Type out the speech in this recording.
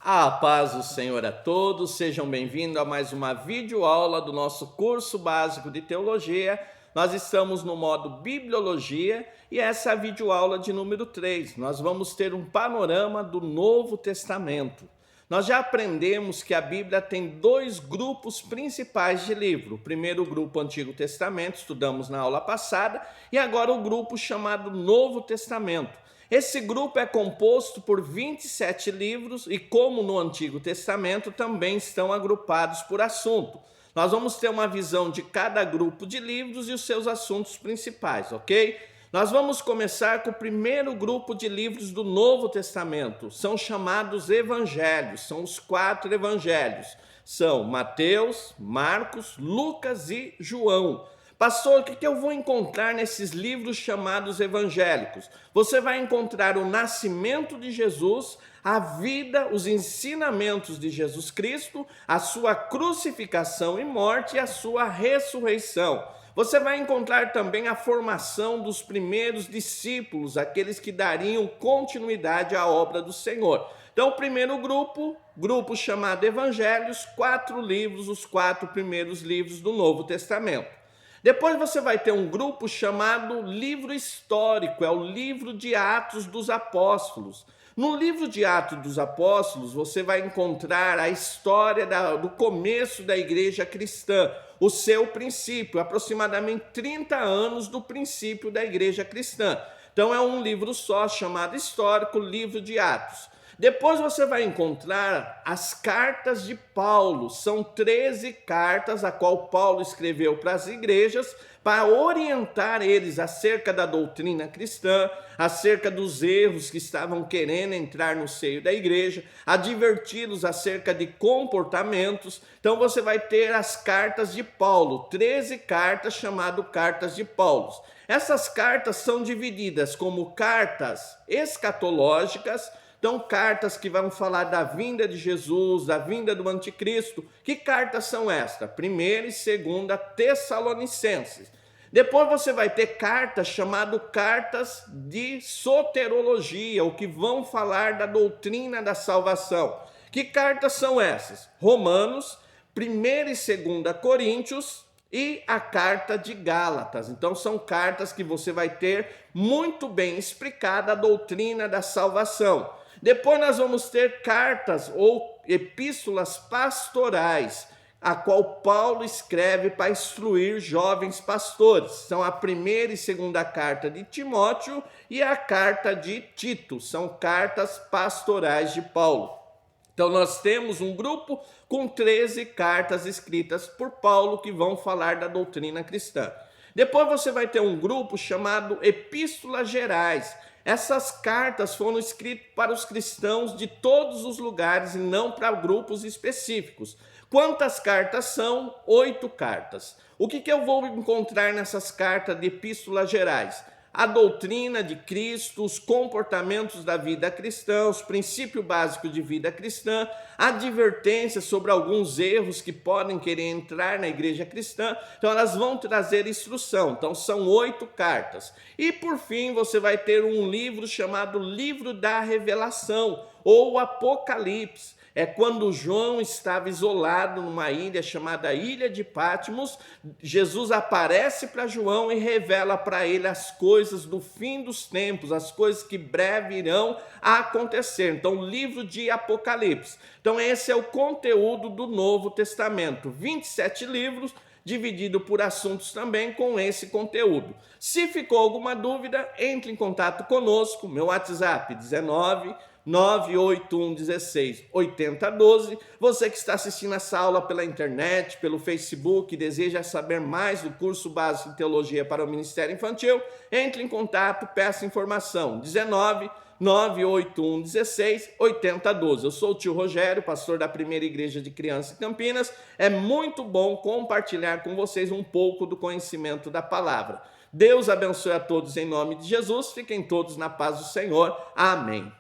A paz do Senhor a todos, sejam bem-vindos a mais uma videoaula do nosso curso básico de teologia. Nós estamos no modo Bibliologia e essa é a videoaula de número 3. Nós vamos ter um panorama do Novo Testamento. Nós já aprendemos que a Bíblia tem dois grupos principais de livro. O primeiro grupo, Antigo Testamento, estudamos na aula passada, e agora o grupo chamado Novo Testamento. Esse grupo é composto por 27 livros e, como no Antigo Testamento, também estão agrupados por assunto. Nós vamos ter uma visão de cada grupo de livros e os seus assuntos principais, ok? Nós vamos começar com o primeiro grupo de livros do Novo Testamento. São chamados evangelhos, são os 4 evangelhos. São Mateus, Marcos, Lucas e João. Pastor, o que eu vou encontrar nesses livros chamados evangélicos? Você vai encontrar o nascimento de Jesus, a vida, os ensinamentos de Jesus Cristo, a sua crucificação e morte e a sua ressurreição. Você vai encontrar também a formação dos primeiros discípulos, aqueles que dariam continuidade à obra do Senhor. Então, o primeiro grupo chamado Evangelhos, 4 livros, os 4 primeiros livros do Novo Testamento. Depois você vai ter um grupo chamado livro histórico, é o livro de Atos dos Apóstolos. No livro de Atos dos Apóstolos, você vai encontrar a história do começo da igreja cristã, o seu princípio, aproximadamente 30 anos do princípio da igreja cristã. Então é um livro só, chamado histórico, livro de Atos. Depois você vai encontrar as cartas de Paulo, são 13 cartas a qual Paulo escreveu para as igrejas para orientar eles acerca da doutrina cristã, acerca dos erros que estavam querendo entrar no seio da igreja, adverti-los acerca de comportamentos. Então você vai ter as cartas de Paulo, 13 cartas chamadas cartas de Paulo. Essas cartas são divididas como cartas escatológicas. Então, cartas que vão falar da vinda de Jesus, da vinda do anticristo. Que cartas são estas? 1ª e 2ª Tessalonicenses. Depois você vai ter cartas chamadas cartas de soterologia, ou que vão falar da doutrina da salvação. Que cartas são essas? Romanos, 1ª e 2ª Coríntios e a carta de Gálatas. Então são cartas que você vai ter muito bem explicada a doutrina da salvação. Depois nós vamos ter cartas ou epístolas pastorais, a qual Paulo escreve para instruir jovens pastores. São a 1ª e 2ª carta de Timóteo e a carta de Tito. São cartas pastorais de Paulo. Então nós temos um grupo com 13 cartas escritas por Paulo que vão falar da doutrina cristã. Depois você vai ter um grupo chamado Epístolas Gerais. Essas cartas foram escritas para os cristãos de todos os lugares e não para grupos específicos. Quantas cartas são? 8 cartas. O que eu vou encontrar nessas cartas de epístolas gerais? A doutrina de Cristo, os comportamentos da vida cristã, os princípios básicos de vida cristã, advertências sobre alguns erros que podem querer entrar na igreja cristã. Então elas vão trazer instrução. Então são 8 cartas. E por fim você vai ter um livro chamado Livro da Revelação ou Apocalipse. É quando João estava isolado numa ilha chamada Ilha de Patmos, Jesus aparece para João e revela para ele as coisas do fim dos tempos, as coisas que breve irão acontecer. Então, livro de Apocalipse. Então, esse é o conteúdo do Novo Testamento. 27 livros, dividido por assuntos também com esse conteúdo. Se ficou alguma dúvida, entre em contato conosco, meu WhatsApp 19 981 16 8012. Você que está assistindo essa aula pela internet, pelo Facebook, deseja saber mais do curso básico de teologia para o Ministério Infantil, entre em contato, peça informação 19 981 16 8012. Eu sou o tio Rogério, pastor da Primeira Igreja de Crianças em Campinas. É muito bom compartilhar com vocês um pouco do conhecimento da palavra. Deus abençoe a todos em nome de Jesus. Fiquem todos na paz do Senhor. Amém.